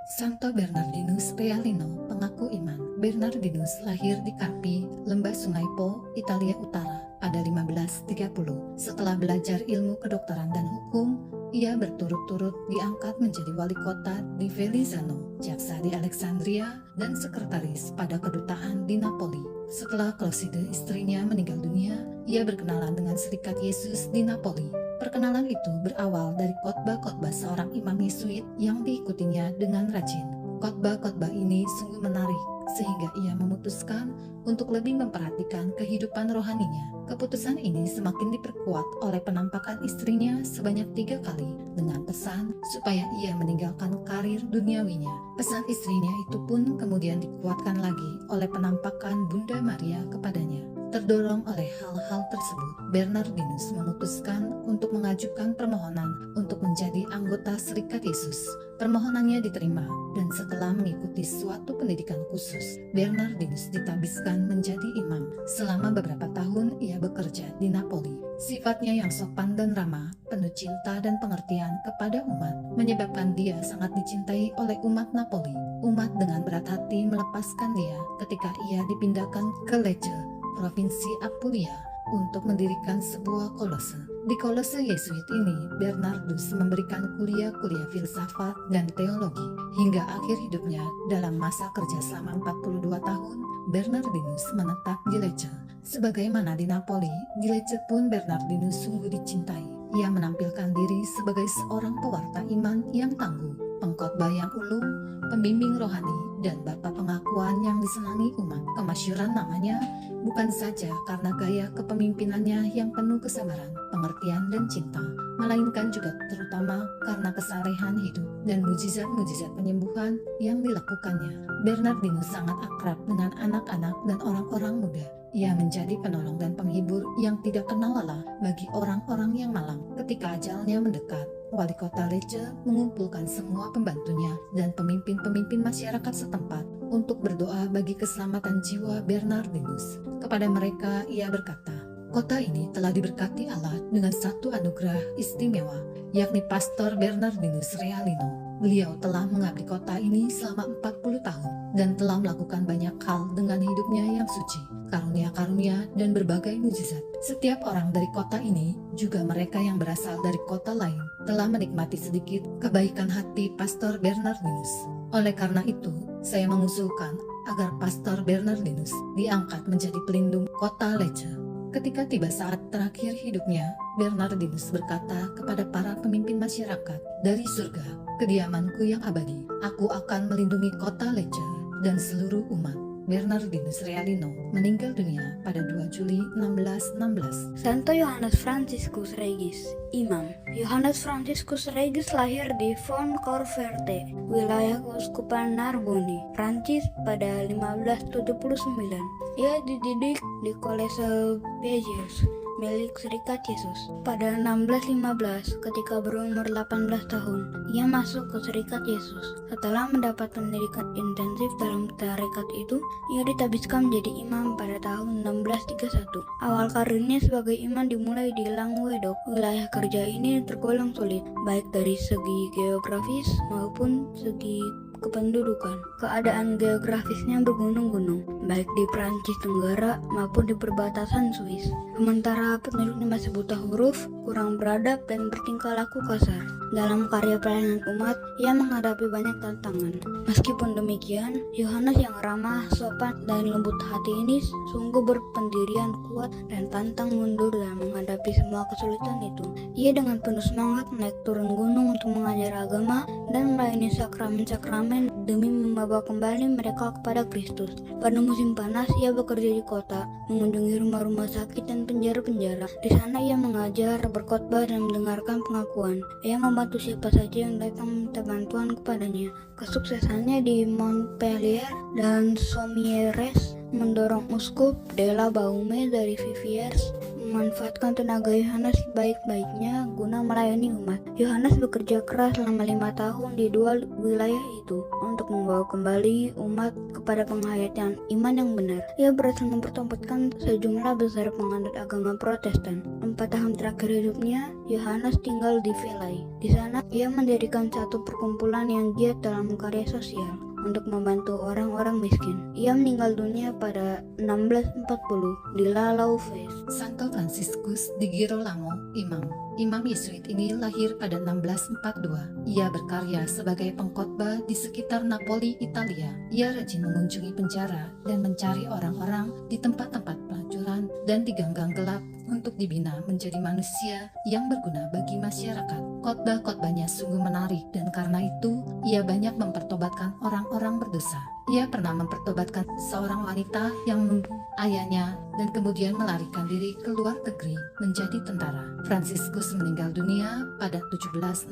Santo Bernardinus Realino, pengaku iman. Bernardinus lahir di Carpi, Lembah Sungai Po, Italia Utara pada 1530. Setelah belajar ilmu kedokteran dan hukum, ia berturut-turut diangkat menjadi wali kota di Velizano, jaksa di Alexandria, dan sekretaris pada kedutaan di Napoli. Setelah Clotilde istrinya meninggal dunia, ia berkenalan dengan Serikat Yesus di Napoli. Perkenalan itu berawal dari khotbah-khotbah seorang imam Yesuit yang diikutinya dengan rajin. Khotbah-khotbah ini sungguh menarik, sehingga ia memutuskan untuk lebih memperhatikan kehidupan rohaninya. Keputusan ini semakin diperkuat oleh penampakan istrinya sebanyak 3 kali dengan pesan supaya ia meninggalkan karir duniawinya. Pesan istrinya itu pun kemudian dikuatkan lagi oleh penampakan Bunda Maria kepadanya. Terdorong oleh hal-hal tersebut, Bernardinus memutuskan untuk mengajukan permohonan untuk menjadi anggota Serikat Yesus. Permohonannya diterima, dan setelah mengikuti suatu pendidikan khusus, Bernardinus ditabiskan menjadi imam. Selama beberapa tahun ia bekerja di Napoli. Sifatnya yang sopan dan ramah, penuh cinta dan pengertian kepada umat, menyebabkan dia sangat dicintai oleh umat Napoli. Umat dengan berat hati melepaskan dia ketika ia dipindahkan ke Lecce, Provinsi Apulia, untuk mendirikan sebuah kolose. Di kolose Yesuit ini, Bernardus memberikan kuliah-kuliah filsafat dan teologi. Hingga akhir hidupnya, dalam masa kerja selama 42 tahun, Bernardinus menetap di Lecce. Sebagaimana di Napoli, di Lecce pun Bernardinus sungguh dicintai. Ia menampilkan diri sebagai seorang pewarta iman yang tangguh, pengkhotbah yang ulung, pembimbing rohani, dan bapa pengakuan yang disenangi umat. Kemasyhuran namanya bukan saja karena gaya kepemimpinannya yang penuh kesabaran, pengertian, dan cinta, melainkan juga terutama karena kesalehan hidup dan mujizat-mujizat penyembuhan yang dilakukannya. Bernardinus sangat akrab dengan anak-anak dan orang-orang muda. Ia menjadi penolong dan penghibur yang tidak kenal lelah bagi orang-orang yang malang. Ketika ajalnya mendekat, wali kota Lecce mengumpulkan semua pembantunya dan pemimpin-pemimpin masyarakat setempat untuk berdoa bagi keselamatan jiwa Bernardinus. Kepada mereka ia berkata, "Kota ini telah diberkati Allah dengan satu anugerah istimewa, yakni Pastor Bernardinus Realino. Beliau telah mengabdi kota ini selama 40 tahun dan telah melakukan banyak hal dengan hidupnya yang suci, karunia-karunia, dan berbagai mujizat. Setiap orang dari kota ini, juga mereka yang berasal dari kota lain, telah menikmati sedikit kebaikan hati Pastor Bernardinus. Oleh karena itu, saya mengusulkan agar Pastor Bernardinus diangkat menjadi pelindung kota Lecce." Ketika tiba saat terakhir hidupnya, Bernardinus berkata kepada para pemimpin masyarakat, "Dari surga, kediamanku yang abadi, aku akan melindungi kota Lecce dan seluruh umat." Bernardinus Realino meninggal dunia pada 2 Juli 1616. Santo Yohanes Franciscus Regis, Imam. Yohanes Franciscus Regis lahir di Foncorverte, wilayah Keuskupan Narbonne, Prancis pada 1579. Ia dididik di Collège Belgique milik Serikat Yesus. Pada 1615, ketika berumur 18 tahun, ia masuk ke Serikat Yesus. Setelah mendapat pendidikan intensif dalam tarekat itu, ia ditabiskan menjadi imam pada tahun 1631. Awal karirnya sebagai imam dimulai di Languedoc. Wilayah kerja ini tergolong sulit, baik dari segi geografis maupun segi kependudukan. Keadaan geografisnya bergunung-gunung, baik di Prancis Tenggara maupun di perbatasan Swiss. Sementara penduduknya masih buta huruf, kurang beradab, dan bertingkah laku kasar. Dalam karya pelayanan umat, ia menghadapi banyak tantangan. Meskipun demikian, Yohanes yang ramah, sopan, dan lembut hati ini sungguh berpendirian kuat dan pantang mundur dalam menghadapi semua kesulitan itu. Ia dengan penuh semangat naik turun gunung untuk mengajar agama dan melayani sakramen-sakramen demi membawa kembali mereka kepada Kristus. Pada musim panas, ia bekerja di kota, mengunjungi rumah-rumah sakit dan penjara-penjara. Di sana ia mengajar, berkhotbah, dan mendengarkan pengakuan. Ia membantu siapa saja yang datang meminta bantuan kepadanya. Kesuksesannya di Montpellier dan Somieres mendorong Uskup de la Baume dari Viviers memanfaatkan tenaga Yohanes baik-baiknya guna melayani umat. Yohanes bekerja keras selama 5 tahun di 2 wilayah itu untuk membawa kembali umat kepada penghayatan iman yang benar. Ia berhasil mempertobatkan sejumlah besar penganut agama Protestan. 4 tahun terakhir hidupnya, Yohanes tinggal di Velay. Di sana, ia mendirikan satu perkumpulan yang giat dalam karya sosial untuk membantu orang-orang miskin. Ia meninggal dunia pada 1640 di La Louveuse. Santo Fransiskus di Girolamo, Imam. Imam Yesuit ini lahir pada 1642. Ia berkarya sebagai pengkhotbah di sekitar Napoli, Italia. Ia rajin mengunjungi penjara dan mencari orang-orang di tempat-tempat pelacuran dan di gang-gang gelap untuk dibina menjadi manusia yang berguna bagi masyarakat. Khotbah-khotbahnya sungguh menarik dan karena itu ia banyak mempertobatkan orang-orang berdosa. Ia pernah mempertobatkan seorang wanita yang membunuh ayahnya dan kemudian melarikan diri ke luar negeri menjadi tentara. Fransiskus meninggal dunia pada 1716.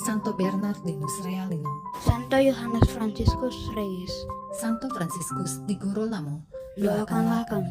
Santo Bernardinus Realino. Santo Yohanes Franciscus Regis, Santo Fransiskus di Girolamo. doakanlah kami.